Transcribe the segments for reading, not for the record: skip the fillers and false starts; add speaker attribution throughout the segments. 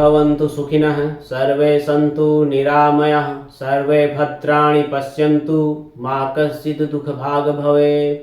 Speaker 1: भवन्तु सुखिनः सर्वे सन्तु निरामयाः सर्वे भद्राणि पश्यन्तु मा कश्चित् दुःखभाग् भवेत्।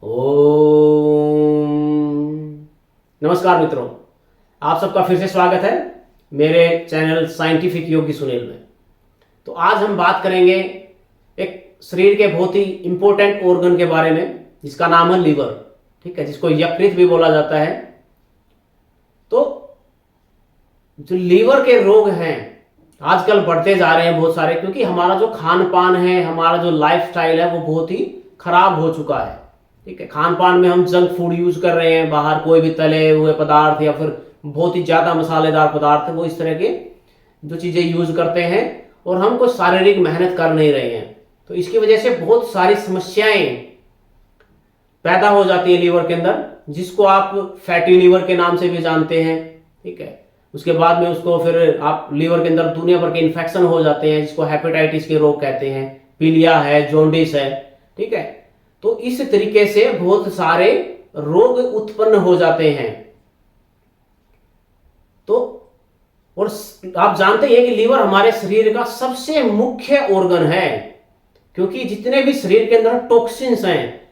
Speaker 1: ओम नमस्कार मित्रों, आप सबका फिर से स्वागत है मेरे चैनल साइंटिफिक योगी सुनील में। तो आज हम बात करेंगे एक शरीर के बहुत ही इंपॉर्टेंट ऑर्गन के बारे में जिसका नाम है लीवर। ठीक है, जिसको यकृत भी बोला जाता है। तो जो लीवर के रोग हैं आजकल बढ़ते जा रहे हैं बहुत सारे, क्योंकि हमारा जो खान पान है, हमारा जो लाइफस्टाइल है वो बहुत ही खराब हो चुका है। ठीक है, खान पान में हम जंक फूड यूज कर रहे हैं, बाहर कोई भी तले हुए पदार्थ या फिर बहुत ही ज्यादा मसालेदार पदार्थ, वो इस तरह के जो चीजें यूज करते हैं और हम कोई शारीरिक मेहनत कर नहीं रहे हैं। तो इसकी वजह से बहुत सारी समस्याएं पैदा हो जाती है लीवर के अंदर, जिसको आप फैटी लीवर के नाम से भी जानते हैं। ठीक है, उसके बाद में उसको फिर आप लीवर के अंदर दुनिया भर के इन्फेक्शन हो जाते हैं, जिसको हेपेटाइटिस के रोग कहते हैं, पीलिया है, जॉन्डिस है। ठीक है, तो इस तरीके से बहुत सारे रोग उत्पन्न हो जाते हैं। तो और आप जानते हैं कि लीवर हमारे शरीर का सबसे मुख्य ऑर्गन है, क्योंकि जितने भी शरीर के अंदर टॉक्सिन्स हैं,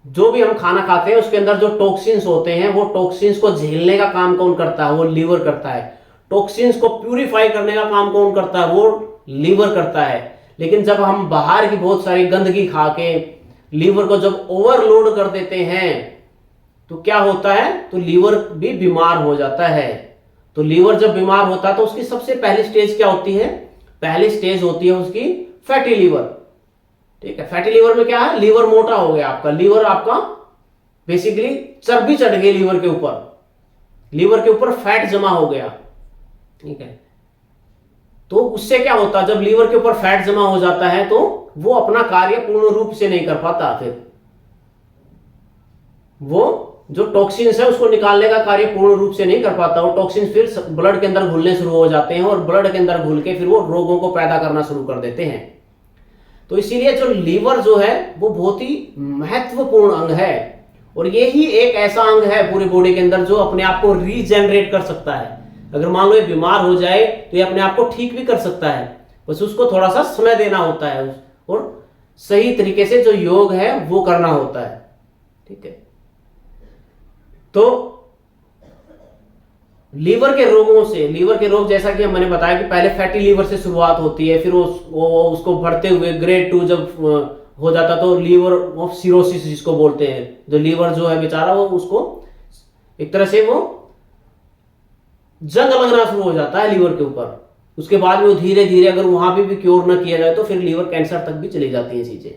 Speaker 1: जो भी हम खाना खाते हैं उसके अंदर जो टॉक्सिन्स होते हैं, वो टॉक्सिन्स को झेलने का काम कौन करता है? वो लीवर करता है। टॉक्सिन्स को प्यूरिफाई करने का काम कौन करता है? वो लीवर करता है। लेकिन जब हम बाहर की बहुत सारी गंदगी खा के लीवर को जब ओवरलोड कर देते हैं तो क्या होता है? तो लीवर भी बीमार हो जाता है। तो लीवर जब बीमार होता है तो उसकी सबसे पहली स्टेज क्या होती है? पहली स्टेज होती है उसकी फैटी लीवर। ठीक है, फैटी लीवर में क्या है? लीवर मोटा हो गया आपका, लीवर आपका बेसिकली चर्बी चढ़ गई लीवर के ऊपर, लीवर के ऊपर फैट जमा हो गया। ठीक है, तो उससे क्या होता है? जब लीवर के ऊपर फैट जमा हो जाता है तो वो अपना कार्य पूर्ण रूप से नहीं कर पाता। फिर वो जो टॉक्सिन्स है उसको निकालने का कार्य पूर्ण रूप से नहीं कर पाता। वो टॉक्सिन्स फिर ब्लड के अंदर घुलने शुरू हो जाते हैं और ब्लड के अंदर घुल के फिर वो रोगों को पैदा करना शुरू कर देते हैं। तो इसीलिए जो लीवर जो है वो बहुत ही महत्वपूर्ण अंग है, और यही एक ऐसा अंग है पूरी बॉडी के अंदर जो अपने आप को रीजेनरेट कर सकता है। अगर मान लो ये बीमार हो जाए तो ये अपने आप को ठीक भी कर सकता है, बस उसको थोड़ा सा समय देना होता है और सही तरीके से जो योग है वो करना होता है। ठीक है, तो लीवर के रोगों से, लीवर के रोग जैसा कि मैंने बताया कि पहले फैटी लीवर से शुरुआत होती है, फिर उसको बढ़ते हुए ग्रेड 2 जब हो जाता तो लीवर ऑफ सिरोसिस जिसको बोलते हैं, जो लीवर जो है बेचारा वो उसको एक तरह से वो जंग लगना शुरू हो जाता है लीवर के ऊपर। उसके बाद में वो धीरे धीरे अगर वहां भी क्योर न किया जाए तो फिर लीवर कैंसर तक भी चली जाती है चीजें।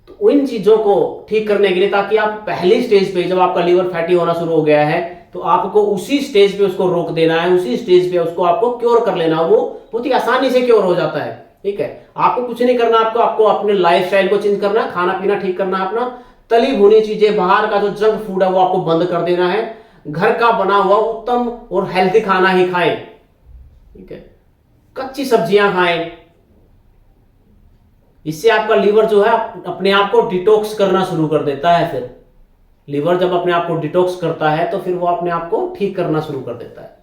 Speaker 1: तो इन चीजों को ठीक करने के लिए, ताकि आप पहली स्टेज पे जब आपका लीवर फैटी होना शुरू हो गया है तो आपको उसी स्टेज पे उसको रोक देना है, उसी स्टेज पे उसको आपको क्योर कर लेना। वो बहुत ही आसानी से क्योर हो जाता है। ठीक है, आपको कुछ नहीं करना, आपको अपने लाइफस्टाइल को चेंज करना है, खाना पीना ठीक करना है अपना, तली भुनी चीजें, बाहर का जो जंक फूड है वो आपको बंद कर देना है, घर का बना हुआ उत्तम और हेल्थी खाना ही खाएं। ठीक है, कच्ची सब्जियां खाएं। इससे आपका लीवर जो है अपने आप को डिटॉक्स करना शुरू कर देता है। फिर लीवर जब अपने आप को डिटॉक्स करता है तो फिर वो अपने आप को ठीक करना शुरू कर देता है,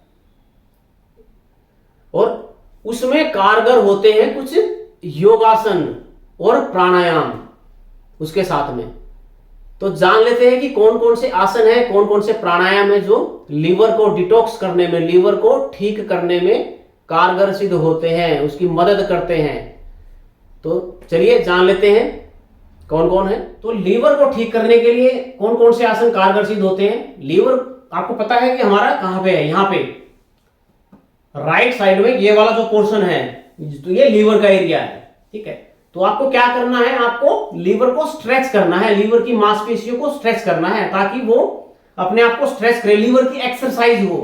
Speaker 1: और उसमें कारगर होते हैं कुछ योगासन और प्राणायाम उसके साथ में। तो जान लेते हैं कि कौन कौन से आसन है, कौन कौन से प्राणायाम है जो लीवर को डिटॉक्स करने में, लीवर को ठीक करने में कारगर सिद्ध होते हैं, उसकी मदद करते हैं। तो चलिए जान लेते हैं कौन कौन है। तो लीवर को ठीक करने के लिए कौन कौन से आसन कारगर सिद्ध होते हैं? लीवर आपको पता है कि हमारा कहां पे है? यहां पे राइट साइड में ये वाला जो पोर्शन है, तो ये लीवर का एरिया है। ठीक है, तो आपको क्या करना है? आपको लीवर को स्ट्रेच करना है, लीवर की मांसपेशियों को स्ट्रेच करना है ताकि वो अपने आप को स्ट्रेच करे, लीवर की एक्सरसाइज हो।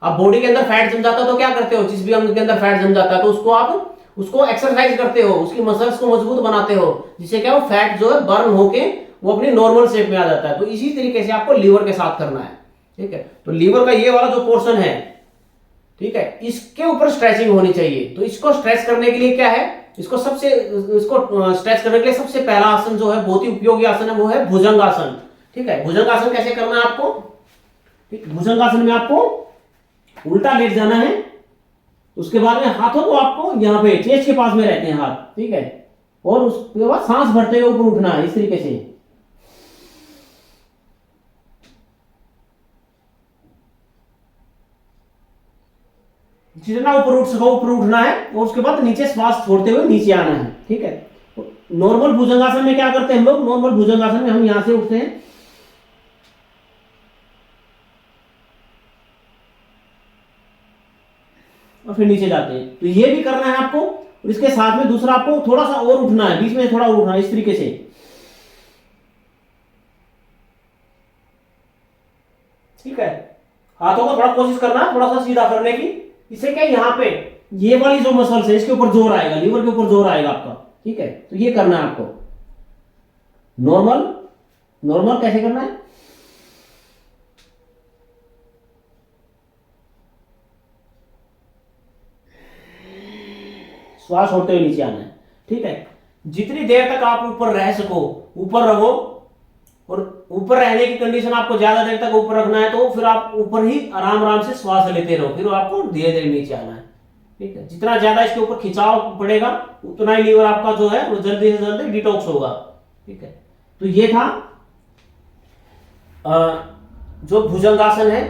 Speaker 1: अब बॉडी के अंदर फैट जम जाता है तो क्या करते हो? जिस भी अंग के अंदर फैट जम जाता है तो उसको आप उसको एक्सरसाइज करते हो, उसकी मसल्स को मजबूत बनाते हो, जिससे क्या वो फैट जो है बर्न होके वो अपनी नॉर्मल शेप में आ जाता है। तो इसी तरीके से आपको लीवर के साथ करना है। ठीक है, तो लीवर का ये वाला जो पोर्शन है, ठीक है, इसके ऊपर स्ट्रेचिंग होनी चाहिए। तो इसको स्ट्रेच करने के लिए क्या है? इसको स्ट्रेच करने के लिए सबसे पहला आसन जो है, बहुत ही उपयोगी आसन है, वो है भुजंगासन। ठीक है, भुजंगासन कैसे करना है आपको? भुजंगासन में आपको उल्टा लेट जाना है। उसके बाद में हाथों को आपको यहाँ पे चेस्ट के पास में रहते हैं हाथ, ठीक है। और उसके बाद सांस भरते हुए ऊपर उठना है इस तरीके से। जितना ऊपर उठ सको ऊपर उठना है, और उसके बाद नीचे श्वास छोड़ते हुए नीचे आना है, ठीक है। नॉर्मल भुजंगासन में क्या करते हैं हम लोग, नॉर्मल भुजंगासन में हम यहां से उठते हैं और फिर नीचे जाते हैं। तो ये भी करना है आपको, और इसके साथ में दूसरा आपको थोड़ा सा और उठना है, बीच में थोड़ा और उठना है इस तरीके से, ठीक है। हाथों को थोड़ा कोशिश करना है थोड़ा सा सीधा करने की। इससे क्या, यहाँ पे ये वाली जो मसल्स है इसके ऊपर जोर आएगा, लीवर के ऊपर जोर आएगा आपका, ठीक है। तो ये करना है आपको। नॉर्मल नॉर्मल कैसे करना है, श्वास छोड़ते हुए नीचे आना है, ठीक है। जितनी देर तक आप ऊपर रह सको ऊपर रहो, और ऊपर रहने की कंडीशन आपको ज्यादा देर तक ऊपर रखना है तो फिर आप ऊपर ही आराम आराम से श्वास लेते रहो, फिर आपको धीरे धीरे नीचे आना है, ठीक है। जितना ज्यादा इसके ऊपर खिंचाव पड़ेगा उतना ही लीवर आपका जो है वो जल्दी से जल्दी डिटॉक्स होगा, ठीक है। तो ये था जो भुजंगासन है,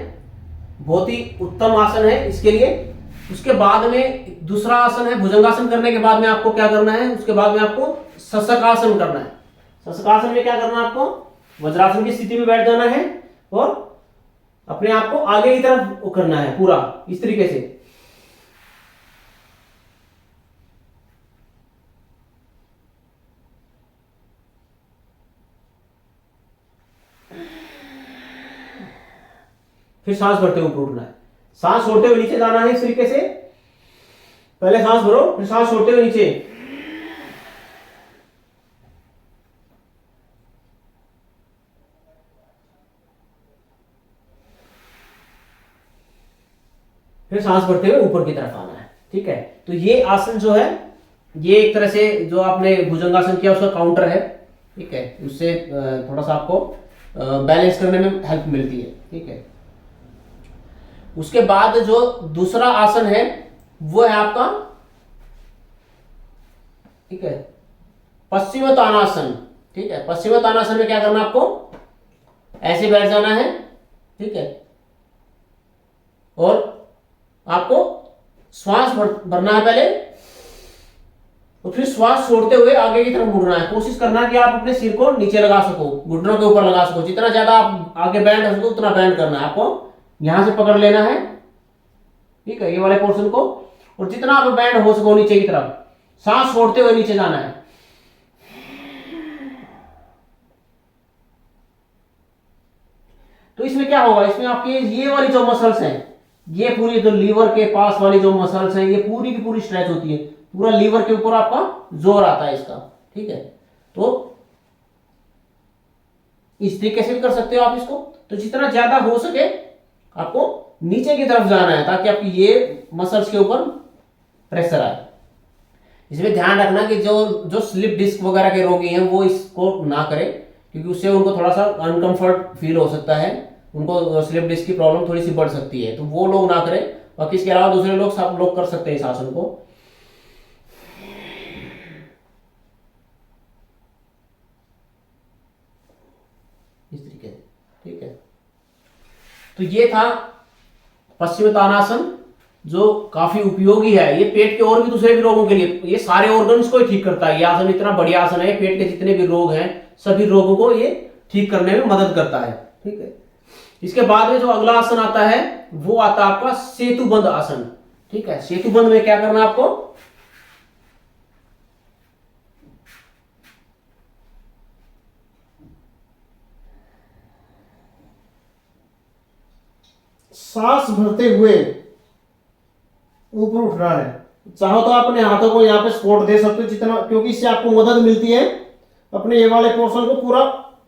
Speaker 1: बहुत ही उत्तम आसन है इसके लिए। उसके बाद में दूसरा आसन है, भुजंगासन करने के बाद में आपको क्या करना है, उसके बाद में आपको शशकासन करना है। शशकासन में क्या करना है, आपको वज्रासन की स्थिति में बैठ जाना है और अपने आप को आगे की तरफ करना है पूरा इस तरीके से। फिर सांस भरते हुए ऊपर उठना है, सांस छोड़ते हुए नीचे जाना है इस तरीके से। पहले सांस भरो, फिर सांस छोड़ते हुए नीचे, फिर सांस भरते हुए ऊपर की तरफ आना है, ठीक है। तो ये आसन जो है ये एक तरह से जो आपने भुजंगासन किया उसका काउंटर है, ठीक है। उससे थोड़ा सा आपको बैलेंस करने में हेल्प मिलती है, ठीक है। उसके बाद जो दूसरा आसन है वो है आपका, ठीक है, पश्चिमोत्तानासन, ठीक है। पश्चिमोत्तानासन में क्या करना है, आपको ऐसे बैठ जाना है, ठीक है। और आपको श्वास भरना है पहले, और फिर श्वास छोड़ते हुए आगे की तरफ मुड़ना है। कोशिश करना है कि आप अपने सिर को नीचे लगा सको, घुटनों के ऊपर लगा सको। जितना ज्यादा आप आगे बैंड हो सको उतना बैंड करना है आपको। यहां से पकड़ लेना है, ठीक है, ये वाले पोर्शन को, और जितना आप बैंड हो सको नीचे की तरफ, सांस छोड़ते हुए नीचे जाना है। तो इसमें क्या होगा, इसमें आपकी ये वाली जो मसल्स हैं, ये पूरी जो लीवर के पास वाली जो मसल्स हैं ये पूरी की पूरी स्ट्रेच होती है, पूरा लीवर के ऊपर आपका जोर आता है इसका, ठीक है। तो इस तरीके से भी कर सकते हो आप इसको। तो जितना ज्यादा हो सके आपको नीचे की तरफ जाना है ताकि आपकी ये मसल्स के ऊपर प्रेशर आए। इसमें ध्यान रखना कि जो जो स्लिप डिस्क वगैरह के रोगी हैं वो इसको ना करें, क्योंकि उससे उनको थोड़ा सा अनकंफर्ट फील हो सकता है, उनको स्लिप डिस्क की प्रॉब्लम थोड़ी सी बढ़ सकती है, तो वो लोग ना करें। बाकी इसके अलावा दूसरे लोग सब लोग कर सकते हैं इस आसन को। इस तरीके से, ठीक है। तो ये था पश्चिमोत्तानासन जो काफी उपयोगी है। ये पेट के और भी दूसरे भी रोगों के लिए, ये सारे ऑर्गन्स को ही ठीक करता है। ये आसन इतना बढ़िया आसन है, पेट के जितने भी रोग हैं सभी रोगों को ये ठीक करने में मदद करता है, ठीक है। इसके बाद में जो अगला आसन आता है वो आता है आपका सेतुबंध आसन, ठीक है। सेतुबंध में क्या करना है आपको, सांस भरते हुए ऊपर उठना है। चाहो तो अपने हाथों को यहाँ पे सपोर्ट दे सकते हो जितना, क्योंकि इससे आपको मदद मिलती है अपने ये वाले पोर्शन को पूरा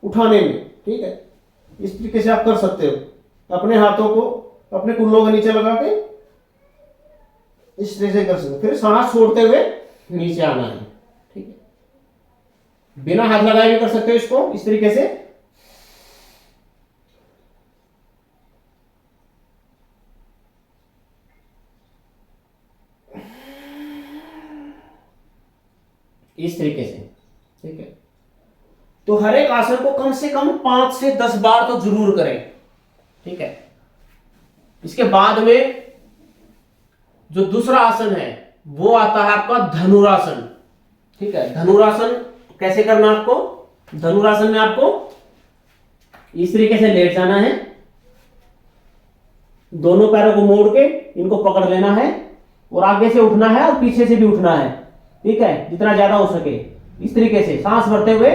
Speaker 1: उठाने में, ठीक है। इस तरीके से आप कर सकते हो, अपने हाथों को अपने कुल्लों के नीचे लगा के इस तरह से कर सकते हो। फिर सांस छोड़ते हुए नीचे आना है, ठीक है। बिना हाथ लगाए भी कर सकते हो इसको इस तरीके से। इस तरीके से, ठीक है। तो हर एक आसन को कम से कम 5 से 10 बार तो जरूर करें, ठीक है। इसके बाद में जो दूसरा आसन है वो आता है आपका धनुरासन, ठीक है। धनुरासन कैसे करना आपको? धनुरासन में आपको इस तरीके से लेट जाना है, दोनों पैरों को मोड़ के इनको पकड़ लेना है और आगे से उठना है और पीछे से भी उठना है, ठीक है, जितना ज्यादा हो सके। इस तरीके से सांस भरते हुए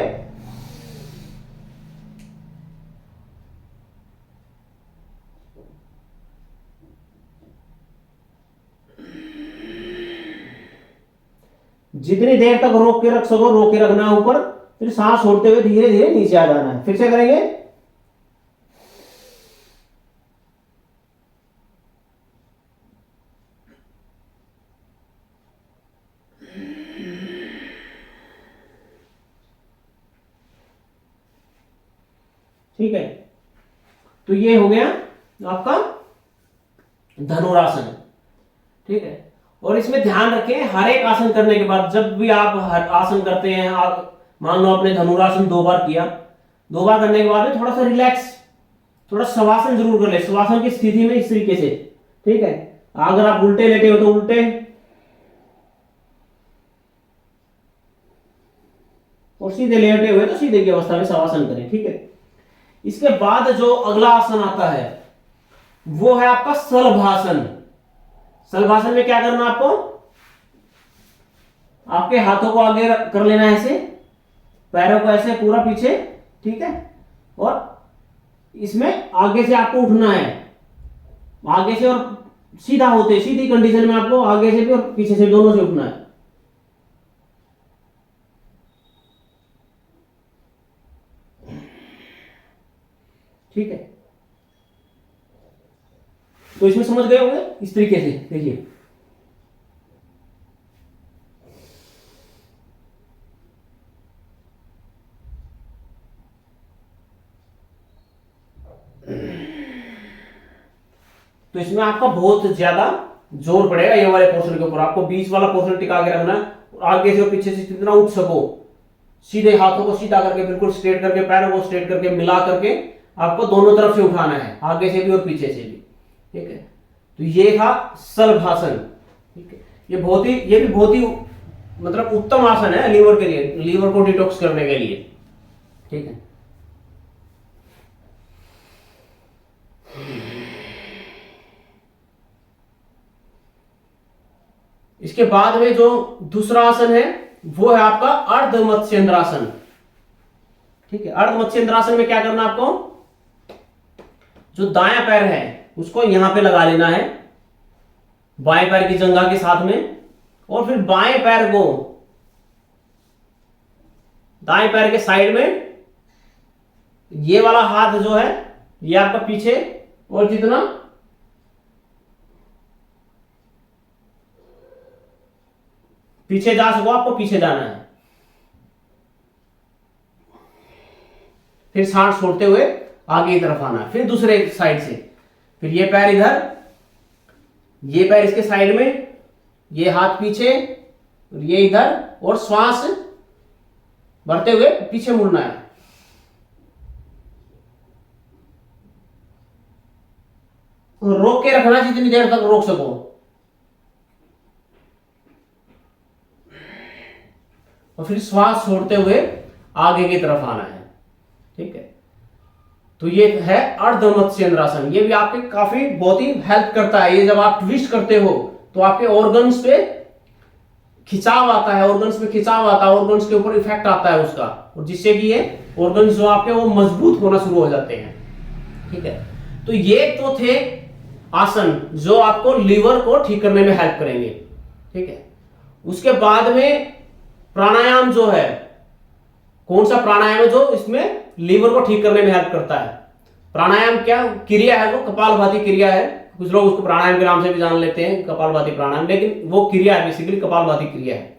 Speaker 1: जितनी देर तक रोक के रख सको रोक के रखना है ऊपर, फिर सांस छोड़ते हुए धीरे धीरे नीचे आ जाना है। फिर से करेंगे। ठीक है, तो ये हो गया आपका धनुरासन, ठीक है। और इसमें ध्यान रखें, हर एक आसन करने के बाद जब भी आप हर आसन करते हैं, आप मान लो आपने धनुरासन 2 बार किया, 2 बार करने के बाद में थोड़ा सा रिलैक्स, थोड़ा शवासन जरूर कर ले, शवासन की स्थिति में इस तरीके से, ठीक है। अगर आप उल्टे लेटे हो तो उल्टे, और सीधे लेटे हुए तो सीधे की अवस्था में शवासन करें, ठीक है। इसके बाद जो अगला आसन आता है वो है आपका शलभासन। शलभासन में क्या करना आपको? आपके हाथों को आगे कर लेना है ऐसे, पैरों को ऐसे पूरा पीछे, ठीक है। और इसमें आगे से आपको उठना है, आगे से और सीधा होते सीधी कंडीशन में आपको आगे से भी और पीछे से दोनों से उठना है। ठीक है, तो इसमें समझ गए होंगे इस तरीके से। देखिए तो इसमें आपका बहुत ज्यादा जोर पड़ेगा ये वाले पोर्शन के ऊपर, आपको बीच वाला पोर्शन टिका के रखना है, आगे से और पीछे से जितना उठ सको, सीधे हाथों को सीधा करके बिल्कुल स्ट्रेट करके, पैरों को स्ट्रेट करके, मिला करके आपको दोनों तरफ से उठाना है, आगे से भी और पीछे से भी, ठीक है। तो ये था शलभासन, ठीक है। ये भी बहुत ही मतलब उत्तम आसन है लीवर के लिए, लीवर को डिटॉक्स करने के लिए, ठीक है। इसके बाद में जो दूसरा आसन है वो है आपका अर्ध मत्स्येंद्रासन, ठीक है। अर्ध मत्स्येंद्रासन में क्या करना आपको? जो दायां पैर है उसको यहां पे लगा लेना है, बाएं पैर की जंघा के साथ में, और फिर बाएं पैर को दाएं पैर के साइड में, ये वाला हाथ जो है ये आपका पीछे, और जितना पीछे जा सको आपको पीछे जाना है। फिर सांस छोड़ते हुए आगे की तरफ आना है, फिर दूसरे साइड से, फिर ये पैर इधर, ये पैर इसके साइड में, ये हाथ पीछे और ये इधर, और श्वास भरते हुए पीछे मुड़ना है। रोक के रखना जितनी देर तक रोक सको, और फिर श्वास छोड़ते हुए आगे की तरफ आना है, ठीक है। तो ये है अर्ध मत्स्येंद्रासन, ये भी आपके काफी बहुत ही हेल्प करता है। ये जब आप ट्विस्ट करते हो तो आपके ऑर्गन्स पे खिंचाव आता है, ऑर्गन्स पे खिंचाव आता है, ऑर्गन्स के ऊपर इफेक्ट आता है उसका, और जिससे कि ये ऑर्गन्स जो आपके वो मजबूत होना शुरू हो जाते हैं, ठीक है। तो ये तो थे आसन जो आपको लीवर को ठीक करने में हेल्प करेंगे, ठीक है। उसके बाद में प्राणायाम जो है, कौन सा प्राणायाम है जो इसमें लीवर को ठीक करने में हेल्प करता है? प्राणायाम क्या क्रिया है? वो कपालभाति क्रिया है, कुछ लोग उसको प्राणायाम के नाम से भी जान लेते हैं, कपालभाति प्राणायाम, लेकिन वो क्रिया है, बेसिकली कपालभाति क्रिया है।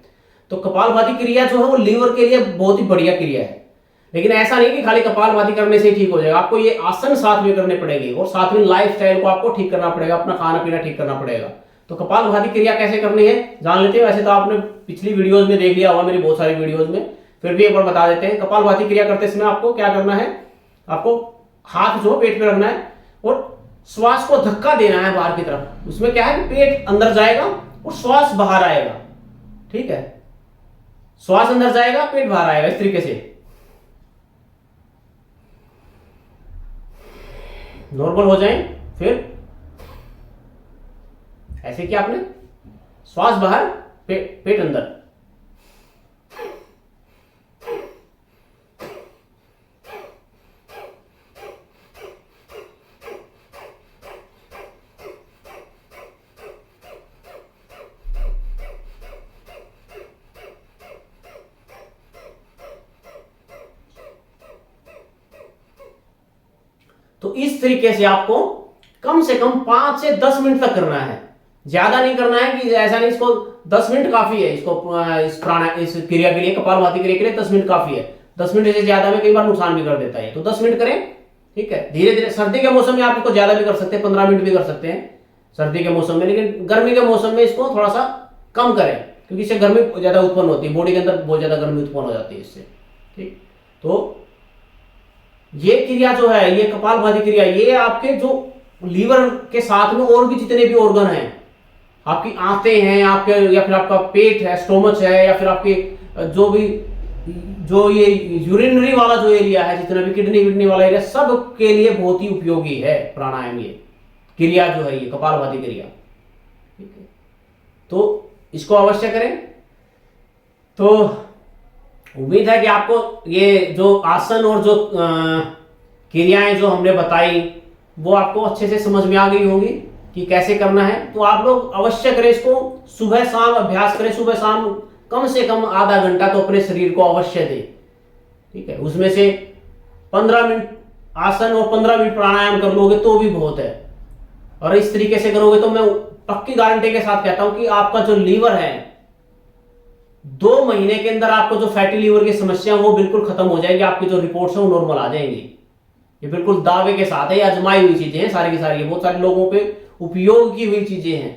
Speaker 1: तो कपालभाति क्रिया जो है वो लीवर के लिए बहुत ही बढ़िया क्रिया है, लेकिन ऐसा नहीं कि खाली कपालभाति करने से ही ठीक हो जाएगा, आपको ये आसन साथ में करने पड़ेंगे, और साथ में लाइफ स्टाइल को आपको ठीक करना पड़ेगा, अपना खाना पीना ठीक करना पड़ेगा। तो कपालभाति क्रिया कैसे करनी है जान लेते हैं। वैसे तो आपने पिछली वीडियोज में देख लिया होगा, मेरी बहुत सारी वीडियोज में, फिर भी एक बार बता देते हैं। कपालभाति क्रिया करते समय आपको क्या करना है, आपको हाथ जो पेट पे रखना है और श्वास को धक्का देना है बाहर की तरफ। उसमें क्या है कि पेट अंदर जाएगा और श्वास बाहर आएगा, ठीक है। श्वास अंदर जाएगा, पेट बाहर आएगा, इस तरीके से। नॉर्मल हो जाए, फिर ऐसे किया आपने, श्वास बाहर, पेट अंदर। तो इस तरीके से आपको कम से कम 5 से 10 मिनट तक करना है, ज्यादा नहीं करना है। कि ऐसा नहीं इसको 10 मिनट काफी है, इसको इस क्रिया के लिए, कपालभाति क्रिया के लिए 10 मिनट काफी है। 10 मिनट से ज्यादा में कई बार नुकसान भी कर देता है, तो 10 मिनट करें, ठीक है। धीरे धीरे सर्दी के मौसम में आप इसको ज्यादा भी कर सकते हैं, 15 मिनट भी कर सकते हैं सर्दी के मौसम में, लेकिन गर्मी के मौसम में इसको थोड़ा सा कम करें, क्योंकि इससे गर्मी ज्यादा उत्पन्न होती है, बॉडी के अंदर बहुत ज्यादा गर्मी उत्पन्न हो जाती है इससे, ठीक। तो ये क्रिया जो है, ये कपालभाति क्रिया, ये आपके जो लीवर के साथ में और भी जितने भी ऑर्गन हैं, आपकी आंतें हैं आपके, या फिर आपका पेट है, स्टोमच है, या फिर आपके जो भी जो ये यूरिनरी वाला जो एरिया है, जितना भी किडनी विडनी वाला एरिया, सब के लिए बहुत ही उपयोगी है प्राणायाम। ये क्रिया जो है, ये कपालभाति क्रिया, ठीक है। तो इसको अवश्य करें। तो उम्मीद है कि आपको ये जो आसन और जो क्रियाएं जो हमने बताई वो आपको अच्छे से समझ में आ गई होंगी कि कैसे करना है। तो आप लोग अवश्य करें इसको, सुबह शाम अभ्यास करें, सुबह शाम कम से कम आधा घंटा तो अपने शरीर को अवश्य दें, ठीक है। उसमें से 15 मिनट आसन और 15 मिनट प्राणायाम कर लोगे तो भी बहुत है, और इस तरीके से करोगे तो मैं पक्की गारंटी के साथ कहता हूं कि आपका जो लीवर है, 2 महीने के अंदर आपको जो फैटी लीवर की समस्या वो बिल्कुल खत्म हो जाएगी, आपकी जो रिपोर्ट्स है वो नॉर्मल आ जाएंगी। ये बिल्कुल दावे के साथ है, ये आजमाई हुई चीजें हैं सारी की सारी, बहुत सारे लोगों पे उपयोग की हुई चीजें हैं।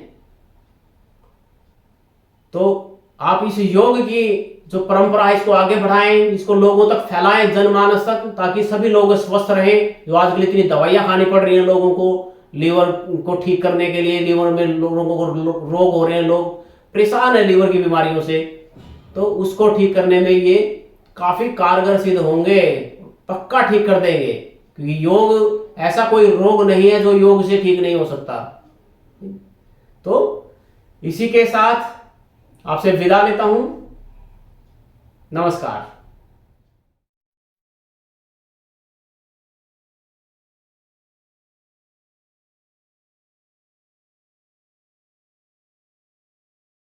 Speaker 1: तो आप इस योग की जो परंपरा है इसको आगे बढ़ाएं, इसको लोगों तक फैलाएं, जनमानस तक, ताकि सभी लोग स्वस्थ रहें। जो आजकल इतनी दवाइयां खानी पड़ रही हैं लोगों को लीवर को ठीक करने के लिए, लीवर में लोगों को रोग हो रहे हैं, लोग परेशान है लीवर की बीमारियों से, तो उसको ठीक करने में ये काफी कारगर सिद्ध होंगे, पक्का ठीक कर देंगे। क्योंकि योग ऐसा कोई रोग नहीं है जो योग से ठीक नहीं हो सकता। तो इसी के साथ आपसे विदा लेता हूं, नमस्कार।